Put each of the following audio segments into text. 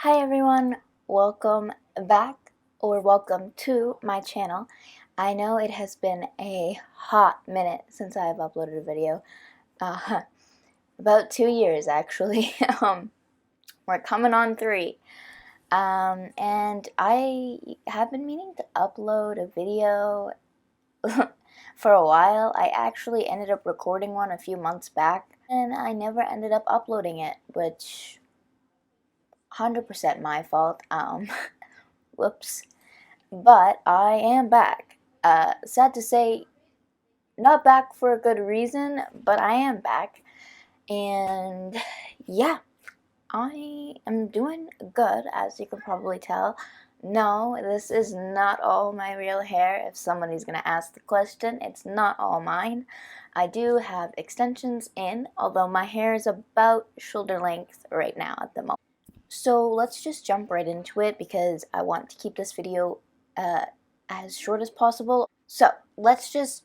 Hi everyone, welcome back or welcome to my channel. I know it has been a hot minute since I've uploaded a video, about 2 years actually. We're coming on 3. And I have been meaning to upload a video for a while. I actually ended up recording one a few months back and I never ended up uploading it, which 100% my fault. Whoops. But I am back. Sad to say, not back for a good reason, but I am back. And yeah, I am doing good, as you can probably tell. No, this is not all my real hair. If somebody's gonna ask the question, it's not all mine. I do have extensions in, although my hair is about shoulder length right now at the moment. So let's just jump right into it because I want to keep this video as short as possible. So let's just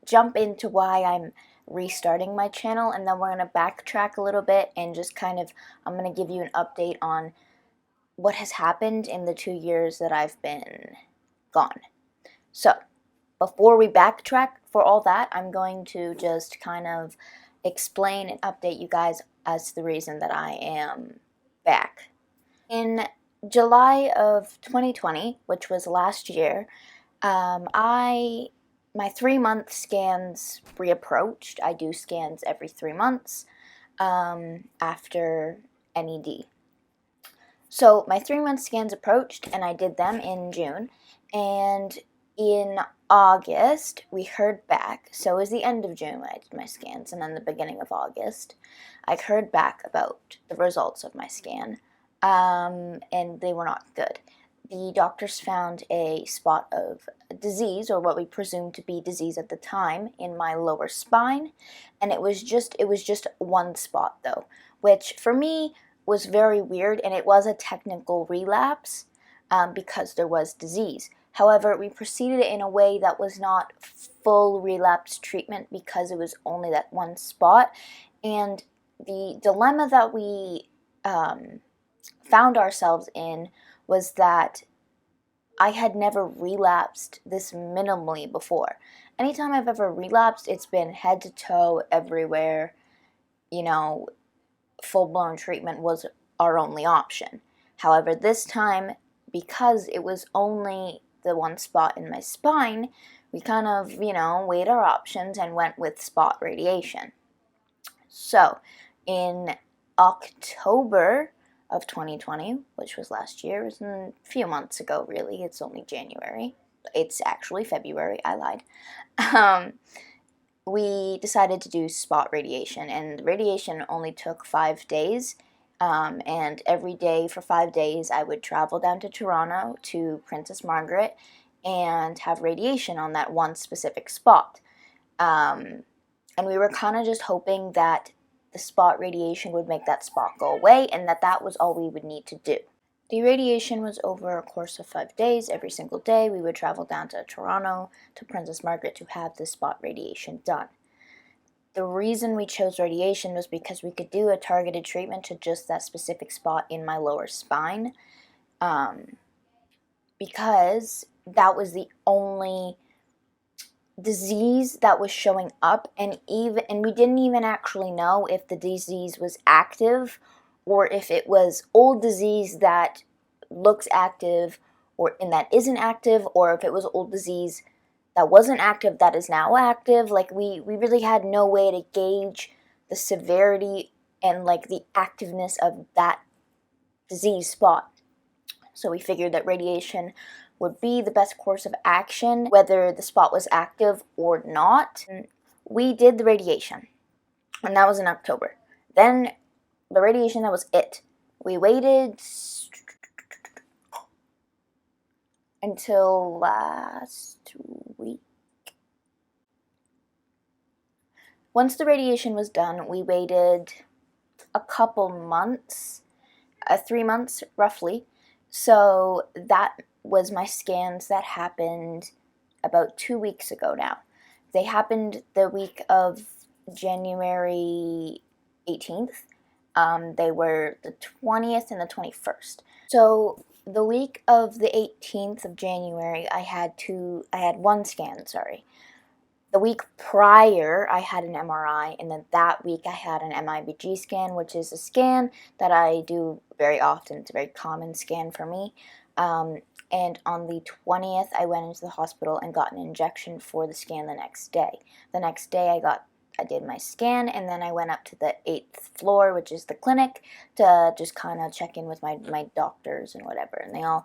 jump into why I'm restarting my channel, and then we're gonna backtrack a little bit and just I'm gonna give you an update on what has happened in the 2 years that I've been gone. So before we backtrack for all that, I'm going to just kind of explain and update you guys as to the reason that I am back. In July of 2020, which was last year, my 3-month scans reapproached. I do scans every 3 months after NED. So my 3-month scans approached, and I did them in June. And in August, we heard back. So it was the end of June when I did my scans, and then the beginning of August, I heard back about the results of my scan, and they were not good. The doctors found a spot of disease, or what we presumed to be disease at the time, in my lower spine, and it was just one spot though, which for me was very weird, and it was a technical relapse because there was disease. However, we proceeded in a way that was not full relapse treatment because it was only that one spot. And the dilemma that we found ourselves in was that I had never relapsed this minimally before. Anytime I've ever relapsed, it's been head to toe, everywhere, full-blown treatment was our only option. However, this time, because it was only the one spot in my spine, we kind of, weighed our options and went with spot radiation. So, in October of 2020, which was last year, it was a few months ago really, it's only January. It's actually February, I lied. We decided to do spot radiation, and the radiation only took 5 days. And every day for 5 days I would travel down to Toronto to Princess Margaret and have radiation on that one specific spot. And we were kind of just hoping that the spot radiation would make that spot go away, and that was all we would need to do. The radiation was over a course of 5 days. Every single day we would travel down to Toronto to Princess Margaret to have the spot radiation done. The reason we chose radiation was because we could do a targeted treatment to just that specific spot in my lower spine, because that was the only disease that was showing up, and we didn't even actually know if the disease was active or if it was old disease that looks active and that isn't active, or if it was old disease that wasn't active that is now active. Like, we really had no way to gauge the severity and the activeness of that disease spot. So we figured that radiation would be the best course of action, whether the spot was active or not. We did the radiation, and that was in October. Then the radiation, that was it. We waited until last week. Once the radiation was done, we waited a couple months, 3 months roughly. So that was my scans that happened about 2 weeks ago now. They happened the week of January 18th. They were the 20th and the 21st. So the week of the 18th of January, I had one scan, sorry. The week prior, I had an MRI, and then that week I had an MIBG scan, which is a scan that I do very often. It's a very common scan for me. And on the 20th, I went into the hospital and got an injection for the scan the next day. The next day, I did my scan, and then I went up to the 8th floor, which is the clinic, to just kind of check in with my doctors and whatever. And they all,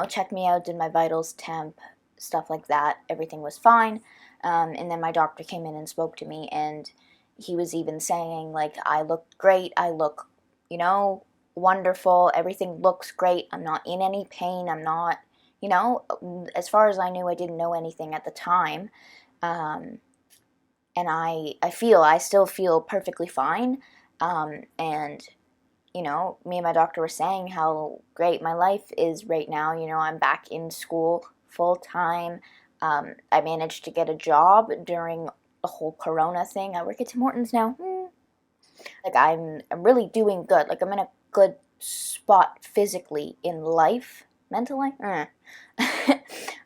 checked me out, did my vitals, temp, stuff like that. Everything was fine. And then my doctor came in and spoke to me, and he was even saying, like, I look great, I look, wonderful, everything looks great, I'm not in any pain, I'm not, as far as I knew, I didn't know anything at the time, and I still feel perfectly fine, and, me and my doctor were saying how great my life is right now. I'm back in school full-time. I managed to get a job during the whole corona thing. I work at Tim Hortons now. Like, I'm really doing good. Like, I'm in a good spot physically in life. Mentally?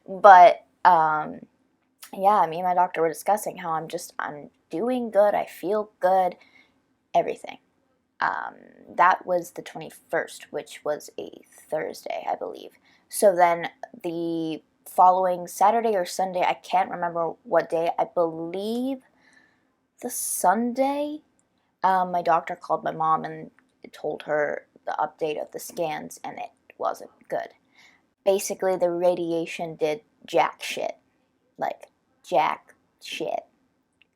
But, yeah, me and my doctor were discussing how I'm doing good. I feel good. Everything. That was the 21st, which was a Thursday, I believe. So then the following Saturday or Sunday, I can't remember what day, I believe the Sunday, my doctor called my mom and told her the update of the scans, and it wasn't good. Basically, the radiation did jack shit. Like, jack shit.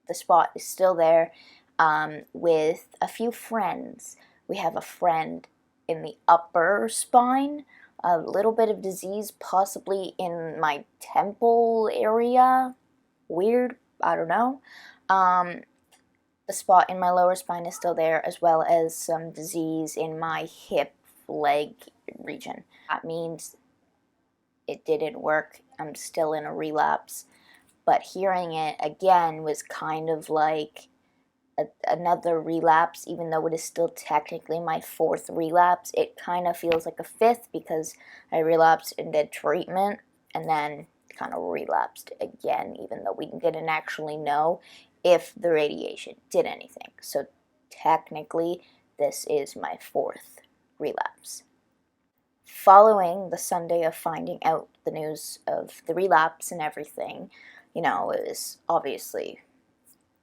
The spot is still there, with a few friends. We have a friend in the upper spine, a little bit of disease possibly in my temple area. Weird, I don't know. The spot in my lower spine is still there, as well as some disease in my hip, leg region. That means it didn't work. I'm still in a relapse. But hearing it again was kind of like another relapse, even though it is still technically my 4th relapse. It kind of feels like a 5th because I relapsed and did treatment and then kind of relapsed again, even though we didn't actually know if the radiation did anything. So technically, this is my 4th relapse. Following the Sunday of finding out the news of the relapse and everything, it was obviously,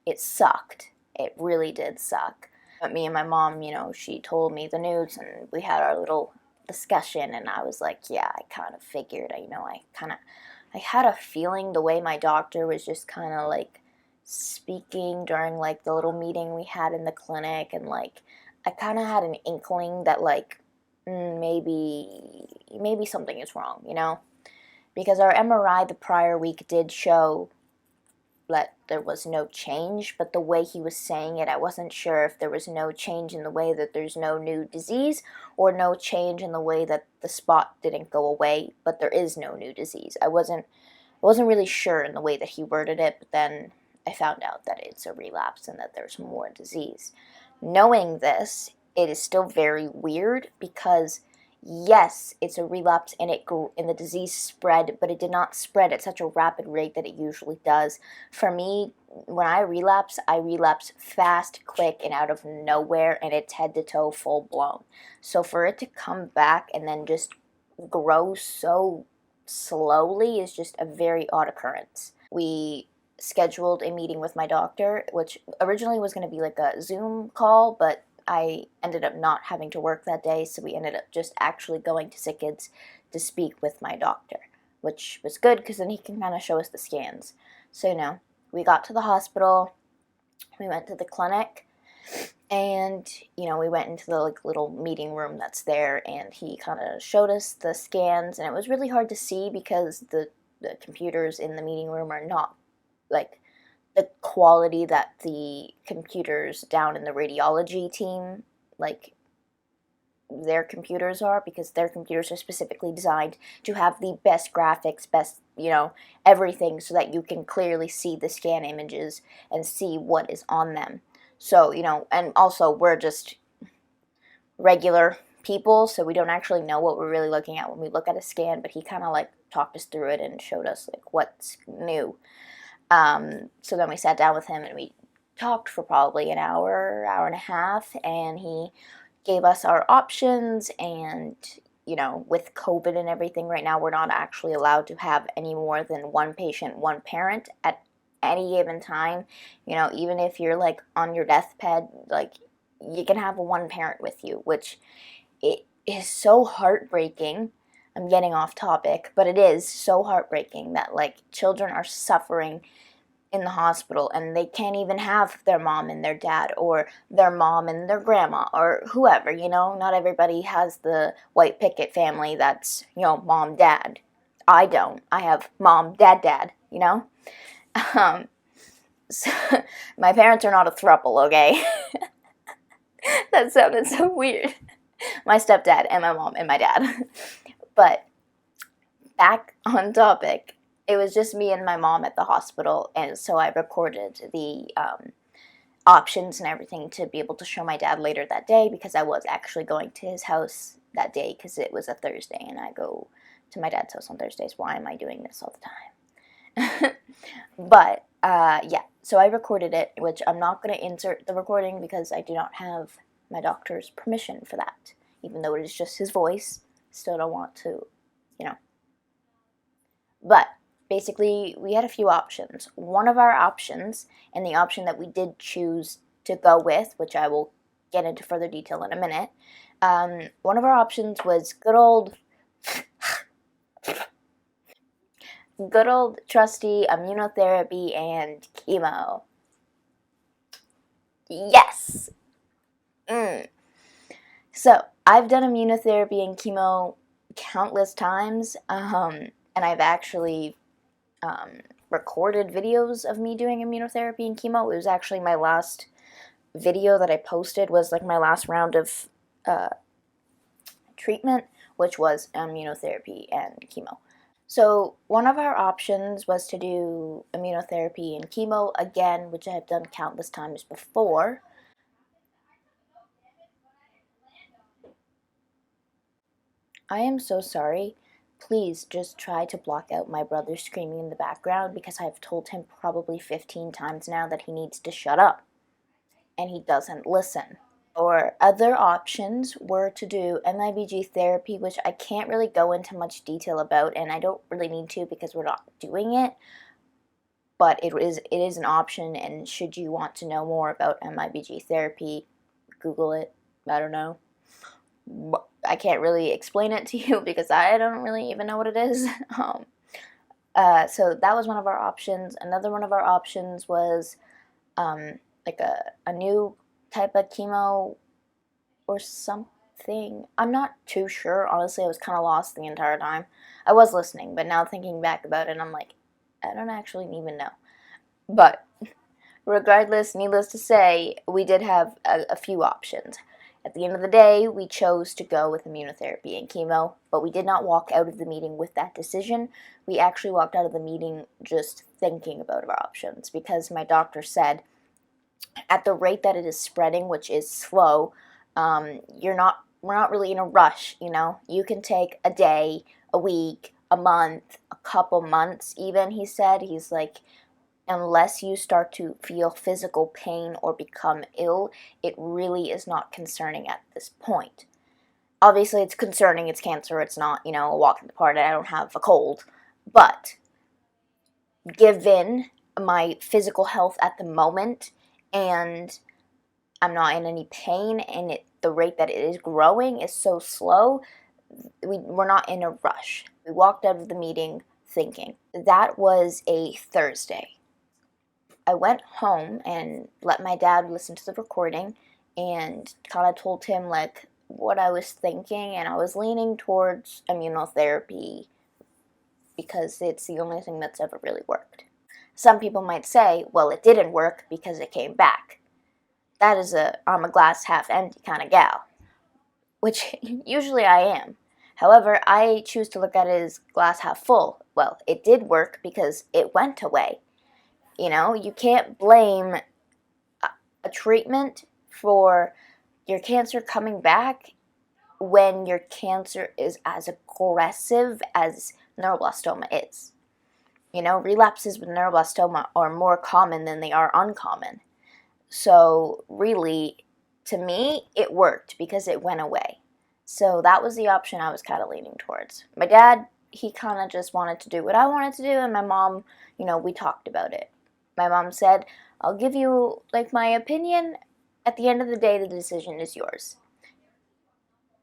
it sucked. It really did suck. But me and my mom, she told me the news, and we had our little discussion, and I was like, yeah, I kind of figured, I had a feeling the way my doctor was just kind of like speaking during like the little meeting we had in the clinic, and like I kind of had an inkling that like maybe something is wrong, because our MRI the prior week did show that there was no change, but the way he was saying it, I wasn't sure if there was no change in the way that there's no new disease, or no change in the way that the spot didn't go away, but there is no new disease. I wasn't really sure in the way that he worded it, but then I found out that it's a relapse and that there's more disease. Knowing this, it is still very weird because yes, it's a relapse and the disease spread, but it did not spread at such a rapid rate that it usually does. For me, when I relapse fast, quick, and out of nowhere, and it's head to toe, full blown. So for it to come back and then just grow so slowly is just a very odd occurrence. We scheduled a meeting with my doctor, which originally was going to be like a Zoom call, but I ended up not having to work that day, so we ended up just actually going to SickKids to speak with my doctor, which was good because then he can kind of show us the scans. So, we got to the hospital, we went to the clinic, and, we went into the like little meeting room that's there, and he kind of showed us the scans, and it was really hard to see because the computers in the meeting room are not like the quality that the computers down in the radiology team, like, their computers are, because their computers are specifically designed to have the best graphics, best, everything, so that you can clearly see the scan images and see what is on them. So, and also we're just regular people, so we don't actually know what we're really looking at when we look at a scan, but he kind of like talked us through it and showed us like what's new. So then we sat down with him and we talked for probably an hour, hour and a half, and he gave us our options. And you know, with COVID and everything right now, we're not actually allowed to have any more than one patient, one parent at any given time. You know, even if you're like on your deathbed, like you can have one parent with you, which it is so heartbreaking. I'm getting off topic, but it is so heartbreaking that like children are suffering in the hospital and they can't even have their mom and their dad, or their mom and their grandma, or whoever, you know. Not everybody has the white picket family that's, you know, mom, dad. I don't. I have mom, dad, dad, you know. Um, so, my parents are not a throuple, okay? That sounded so weird. My stepdad and my mom and my dad. But back on topic, it was just me and my mom at the hospital, and so I recorded the options and everything to be able to show my dad later that day, because I was actually going to his house that day because it was a Thursday and I go to my dad's house on Thursdays. Why am I doing this all the time? But yeah, so I recorded it, which I'm not going to insert the recording because I do not have my doctor's permission for that, even though it is just his voice. Still don't want to, you know. But basically, we had a few options. One of our options, and the option that we did choose to go with, which I will get into further detail in a minute, one of our options was good old trusty immunotherapy and chemo. Yes! So, I've done immunotherapy and chemo countless times, and I've actually recorded videos of me doing immunotherapy and chemo. It was actually my last video that I posted, was like my last round of treatment, which was immunotherapy and chemo. So one of our options was to do immunotherapy and chemo again, which I have done countless times before. I am so sorry. Please just try to block out my brother screaming in the background, because I've told him probably 15 times now that he needs to shut up, and he doesn't listen. Or other options were to do MIBG therapy, which I can't really go into much detail about, and I don't really need to because we're not doing it. But it is an option, and should you want to know more about MIBG therapy, Google it. I don't know. I can't really explain it to you because I don't really even know what it is. So that was one of our options. Another one of our options was like a new type of chemo or something. I'm not too sure. Honestly, I was kind of lost the entire time. I was listening, but now thinking back about it, I'm like, I don't actually even know. But regardless, needless to say, we did have a few options. At the end of the day, we chose to go with immunotherapy and chemo, but we did not walk out of the meeting with that decision. We actually walked out of the meeting just thinking about our options, because my doctor said at the rate that it is spreading, which is slow, we're not really in a rush, you know. You can take a day, a week, a month, a couple months even, he said. He's like, unless you start to feel physical pain or become ill, it really is not concerning at this point. Obviously, it's concerning. It's cancer. It's not, you know, a walk in the park. I don't have a cold. But given my physical health at the moment, and I'm not in any pain, and the rate that it is growing is so slow, we're not in a rush. We walked out of the meeting thinking. That was a Thursday. I went home and let my dad listen to the recording and kind of told him like what I was thinking, and I was leaning towards immunotherapy because it's the only thing that's ever really worked. Some people might say, well, it didn't work because it came back. That is I'm a glass half empty kind of gal, which usually I am. However, I choose to look at it as glass half full. Well, it did work because it went away. You know, you can't blame a treatment for your cancer coming back when your cancer is as aggressive as neuroblastoma is. You know, relapses with neuroblastoma are more common than they are uncommon. So really, to me, it worked because it went away. So that was the option I was kind of leaning towards. My dad, he kind of just wanted to do what I wanted to do, and my mom, you know, we talked about it. My mom said, I'll give you, like, my opinion. At the end of the day, the decision is yours.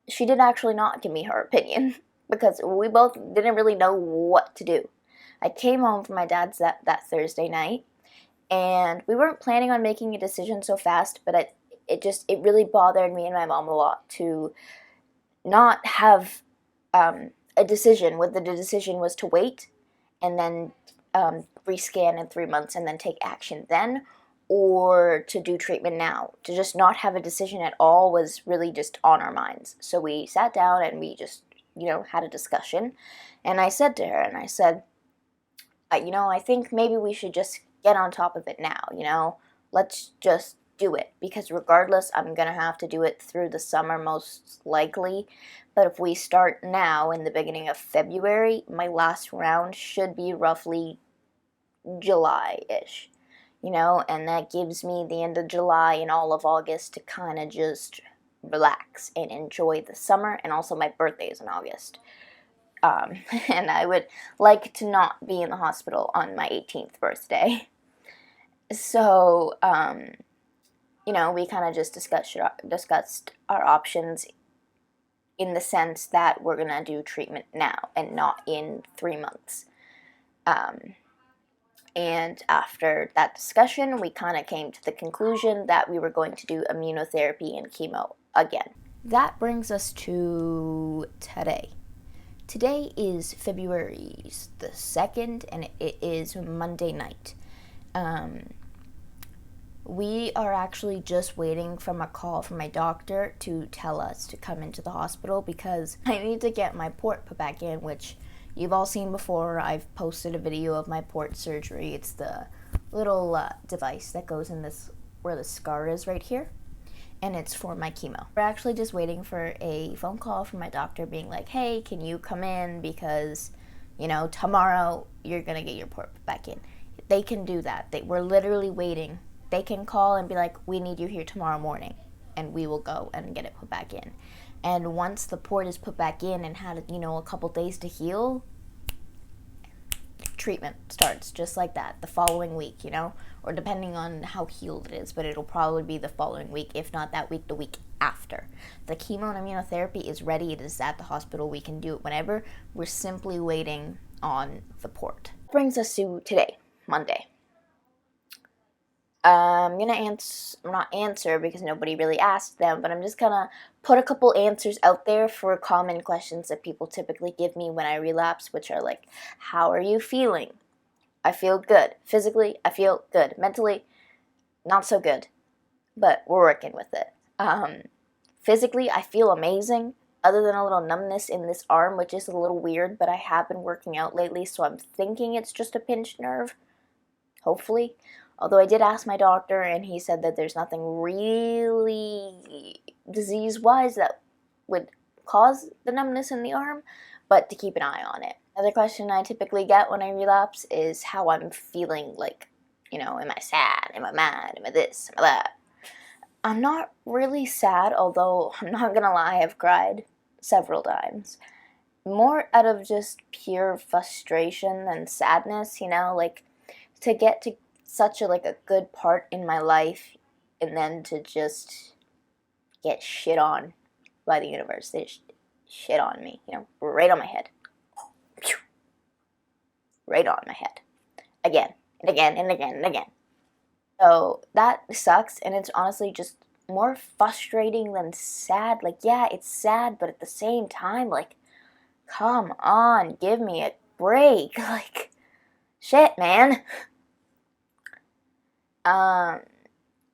She did actually not give me her opinion because we both didn't really know what to do. I came home from my dad's that Thursday night, and we weren't planning on making a decision so fast, but it really bothered me and my mom a lot to not have a decision, whether the decision was to wait and then rescan in 3 months and then take action then, or to do treatment now. To just not have a decision at all was really just on our minds. So we sat down and we just, you know, had a discussion. And I said to her, and I said, you know, I think maybe we should just get on top of it now, you know? Let's just do it, because regardless, I'm going to have to do it through the summer most likely. But if we start now in the beginning of February, my last round should be roughly July-ish, you know? And that gives me the end of July and all of August to kind of just relax and enjoy the summer. And also my birthday is in August. And I would like to not be in the hospital on my 18th birthday. So, you know, we kind of just discussed our options in the sense that we're going to do treatment now and not in 3 months. And after that discussion, we kind of came to the conclusion that we were going to do immunotherapy and chemo again. That brings us to today. Today is February the 2nd, and it is Monday night. We are actually just waiting from a call from my doctor to tell us to come into the hospital because I need to get my port put back in, which you've all seen before. I've posted a video of my port surgery. It's the little device that goes in this, where the scar is right here. And it's for my chemo. We're actually just waiting for a phone call from my doctor being like, hey, can you come in because, you know, tomorrow you're going to get your port back in. They can do that. We're literally waiting. They can call and be like, we need you here tomorrow morning, and we will go and get it put back in. And once the port is put back in and had, you know, a couple days to heal, treatment starts just like that the following week, you know, or depending on how healed it is, but it'll probably be the following week, if not that week, the week after. The chemo and immunotherapy is ready. It is at the hospital. We can do it whenever. We're simply waiting on the port. Brings us to today, Monday. I'm gonna not answer because nobody really asked them, but I'm just gonna put a couple answers out there for common questions that people typically give me when I relapse, which are like, how are you feeling? I feel good. Physically, I feel good. Mentally, not so good, but we're working with it. Physically, I feel amazing, other than a little numbness in this arm, which is a little weird, but I have been working out lately, so I'm thinking it's just a pinched nerve, hopefully. Although I did ask my doctor, and he said that there's nothing really disease-wise that would cause the numbness in the arm, but to keep an eye on it. Another question I typically get when I relapse is how I'm feeling, like, you know, am I sad? Am I mad? Am I this? Am I that? I'm not really sad, although I'm not gonna lie, I've cried several times. More out of just pure frustration and sadness, you know, like, to get to such a good part in my life and then to just get shit on by the universe. They just shit on me, you know, right on my head. Right on my head. Again, and again, and again, and again. So that sucks, and it's honestly just more frustrating than sad. Like, yeah, it's sad, but at the same time, like, come on, give me a break. Like, shit, man.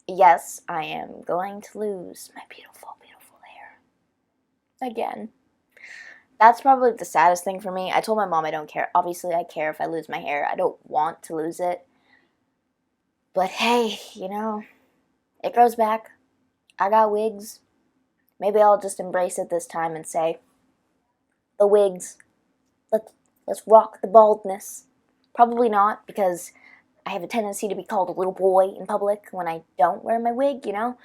Yes, I am going to lose my beautiful, beautiful hair. Again. That's probably the saddest thing for me. I told my mom I don't care. Obviously, I care if I lose my hair. I don't want to lose it. But hey, you know, it grows back. I got wigs. Maybe I'll just embrace it this time and say, the wigs, let's rock the baldness. Probably not, because I have a tendency to be called a little boy in public when I don't wear my wig, you know?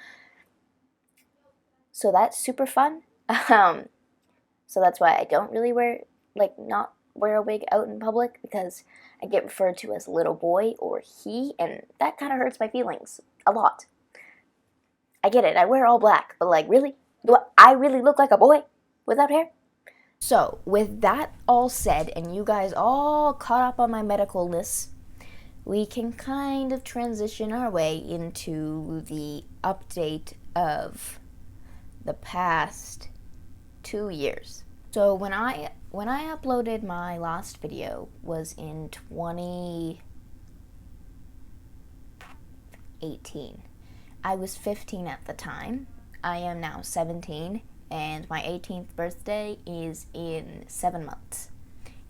So that's super fun. So that's why I don't really not wear a wig out in public, because I get referred to as little boy or he, and that kind of hurts my feelings a lot. I get it, I wear all black, but like, really? Do I really look like a boy without hair? So, with that all said, and you guys all caught up on my medicalness, we can kind of transition our way into the update of the past 2 years. So when I uploaded my last video was in 2018. I was 15 at the time. I am now 17, and my 18th birthday is in 7 months,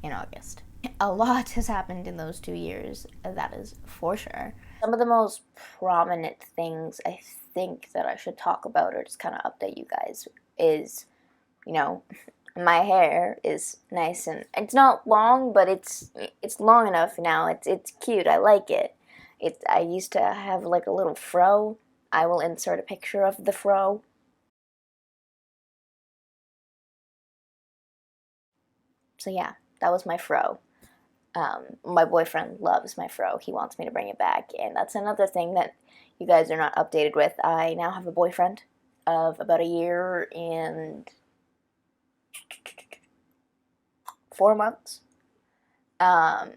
in August. A lot has happened in those 2 years, that is for sure. Some of the most prominent things I think that I should talk about, or just kind of update you guys, is, you know, my hair is nice, and it's not long, but it's long enough now. It's cute. I like it. I used to have like a little fro. I will insert a picture of the fro. So yeah, that was my fro. My boyfriend loves my fro. He wants me to bring it back, and that's another thing that you guys are not updated with. I now have a boyfriend of about a year and 4 months. Love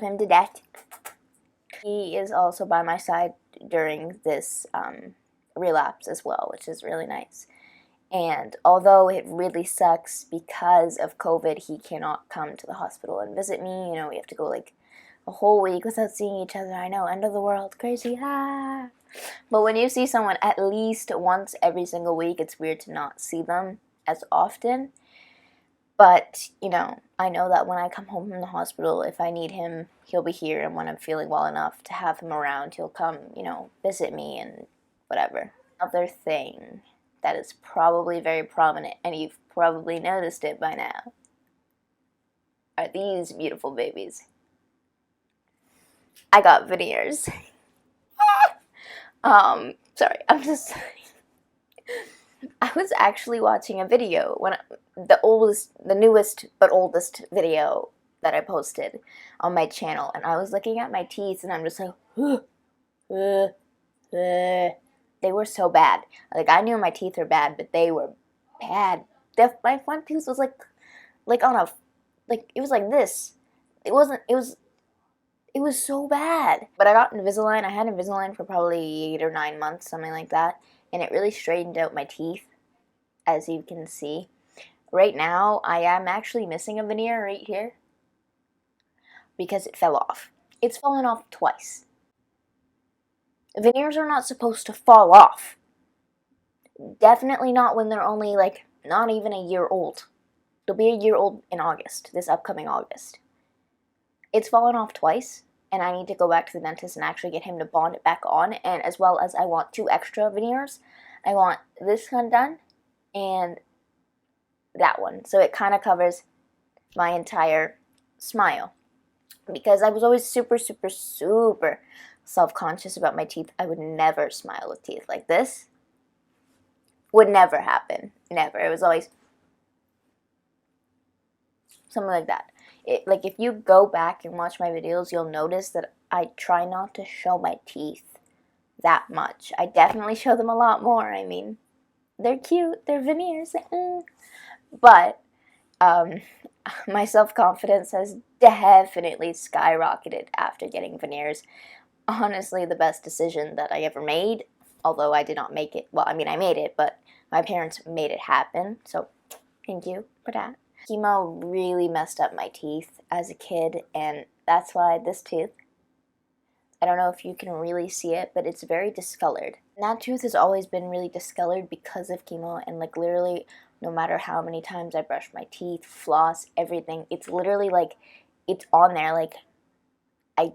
him to death. He is also by my side during this relapse as well, which is really nice. And although it really sucks because of COVID, he cannot come to the hospital and visit me. You know, we have to go like a whole week without seeing each other. I know, end of the world, crazy. Ah. But when you see someone at least once every single week, it's weird to not see them as often. But, you know, I know that when I come home from the hospital, if I need him, he'll be here. And when I'm feeling well enough to have him around, he'll come, you know, visit me and whatever. Another thing that is probably very prominent, and you've probably noticed it by now, are these beautiful babies. I got veneers. Sorry, I'm just... I was actually watching a video when the newest but oldest video that I posted on my channel, and I was looking at my teeth, and I'm just like, they were so bad. Like, I knew my teeth were bad, but they were bad. My front tooth was like on a, like, it was like this. It was so bad. But I got Invisalign. I had Invisalign for probably 8 or 9 months, something like that, and it really straightened out my teeth, as you can see. Right now, I am actually missing a veneer right here because it fell off. It's fallen off twice. Veneers are not supposed to fall off. Definitely not when they're only, like, not even a year old. They'll be a year old in August, this upcoming August. It's fallen off twice, and I need to go back to the dentist and actually get him to bond it back on, and as well as I want 2 extra veneers. I want this one done and that one, so it kind of covers my entire smile, because I was always super self-conscious about my teeth. I would never smile with teeth like this. Would never happen. Never. It was always something like that. Like, if you go back and watch my videos, you'll notice that I try not to show my teeth that much. I definitely show them a lot more. I mean, they're cute. They're veneers. But my self-confidence has definitely skyrocketed after getting veneers. Honestly, the best decision that I ever made, although I did not make it. Well, I mean, I made it, but my parents made it happen, so thank you for that. Chemo really messed up my teeth as a kid, and that's why this tooth, I don't know if you can really see it, but it's very discolored. And that tooth has always been really discolored because of chemo, and like literally no matter how many times I brush my teeth, floss, everything, it's literally like, it's on there, like,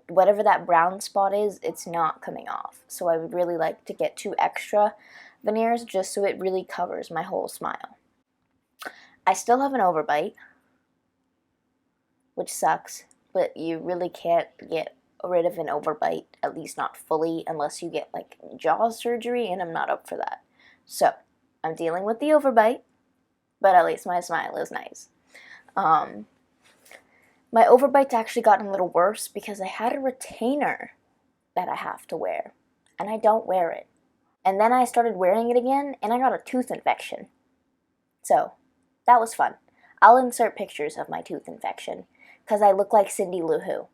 whatever that brown spot is, it's not coming off. So I would really like to get 2 extra veneers just so it really covers my whole smile. I still have an overbite, which sucks, but you really can't get rid of an overbite, at least not fully, unless you get like jaw surgery, and I'm not up for that. So I'm dealing with the overbite, but at least my smile is nice. My overbite's actually gotten a little worse because I had a retainer that I have to wear, and I don't wear it. And then I started wearing it again, and I got a tooth infection. So that was fun. I'll insert pictures of my tooth infection because I look like Cindy Lou Who.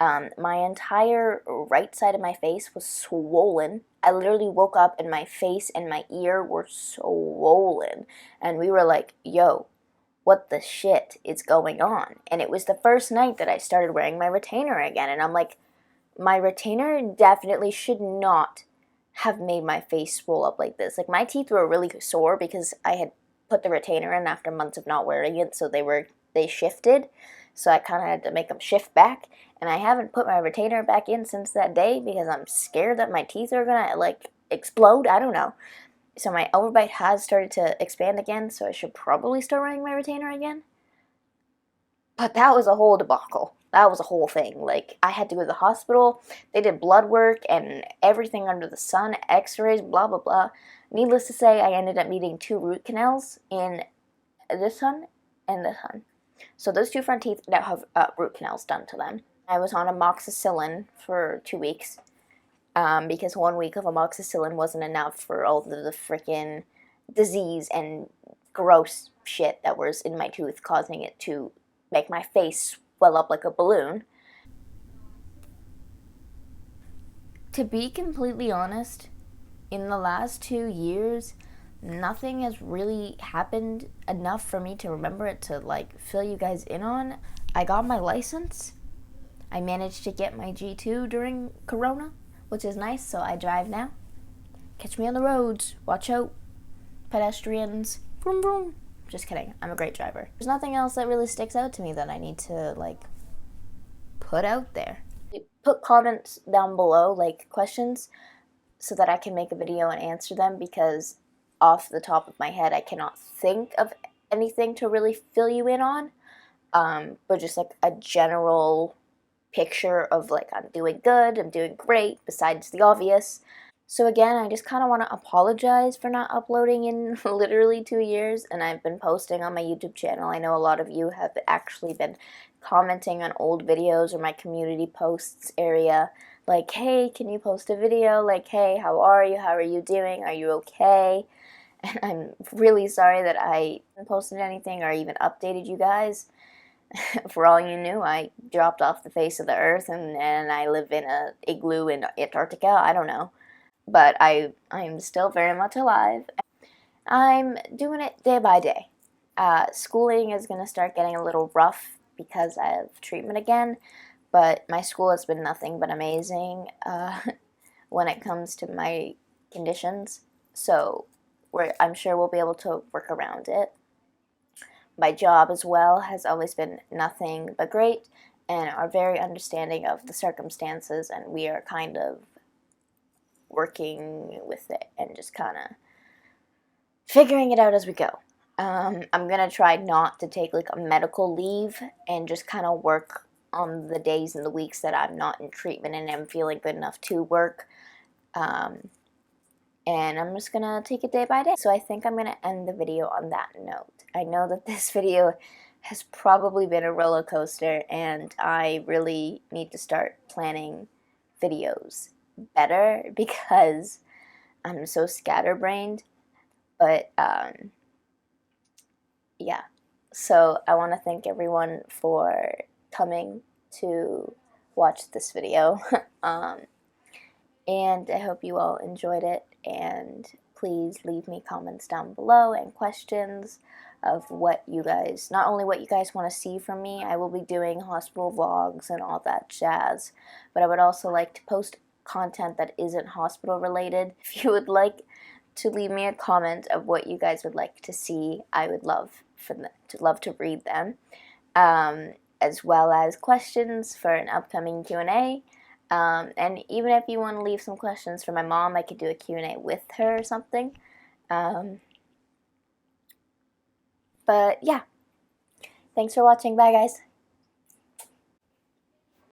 My entire right side of my face was swollen. I literally woke up and my face and my ear were swollen. And we were like, yo, what the shit is going on? And it was the first night that I started wearing my retainer again. And I'm like, my retainer definitely should not have made my face swell up like this. Like, my teeth were really sore because I had put the retainer in after months of not wearing it, so they shifted. So I kind of had to make them shift back, and I haven't put my retainer back in since that day because I'm scared that my teeth are gonna like explode. I don't know. So my overbite has started to expand again, so I should probably start wearing my retainer again. But that was a whole debacle. That was a whole thing. Like, I had to go to the hospital. They did blood work and everything under the sun, x-rays, blah, blah, blah. Needless to say, I ended up needing 2 root canals in this one and this one. So those 2 front teeth now have root canals done to them. I was on amoxicillin for 2 weeks because 1 week of amoxicillin wasn't enough for all the freaking disease and gross shit that was in my tooth, causing it to make my face swell up like a balloon. To be completely honest, in the last 2 years, nothing has really happened enough for me to remember it to like fill you guys in on. I got my license. I managed to get my G2 during Corona, which is nice, so I drive now. Catch me on the roads. Watch out, pedestrians. Vroom vroom. Just kidding. I'm a great driver. There's nothing else that really sticks out to me that I need to like put out there. Put comments down below, like questions, so that I can make a video and answer them, because off the top of my head I cannot think of anything to really fill you in on. But just like a general picture of like, I'm doing good, I'm doing great, besides the obvious. So again, I just kind of want to apologize for not uploading in literally 2 years, and I've been posting on my YouTube channel. I know a lot of you have actually been commenting on old videos or my community posts area, like, hey, can you post a video? Like, hey, how are you? How are you doing? Are you okay? And I'm really sorry that I haven't posted anything or even updated you guys. For all you knew, I dropped off the face of the earth and I live in an igloo in Antarctica. I don't know. But I'm still very much alive. I'm doing it day by day. Schooling is going to start getting a little rough because I have treatment again, but my school has been nothing but amazing when it comes to my conditions, so I'm sure we'll be able to work around it. My job as well has always been nothing but great and are very understanding of the circumstances, and we are kind of working with it and just kind of figuring it out as we go. I'm going to try not to take like a medical leave and just kind of work on the days and the weeks that I'm not in treatment and I'm feeling good enough to work. And I'm just going to take it day by day. So I think I'm going to end the video on that note. I know that this video has probably been a roller coaster, and I really need to start planning videos better because I'm so scatterbrained. But yeah, so I want to thank everyone for coming to watch this video. And I hope you all enjoyed it, and please leave me comments down below and questions of what you guys, not only what you guys want to see from me. I will be doing hospital vlogs and all that jazz, but I would also like to post content that isn't hospital related. If you would like to leave me a comment of what you guys would like to see, I would love to read them. as well as questions for an upcoming Q&A. And even if you want to leave some questions for my mom, I could do a Q&A with her or something. But yeah, thanks for watching. Bye, guys.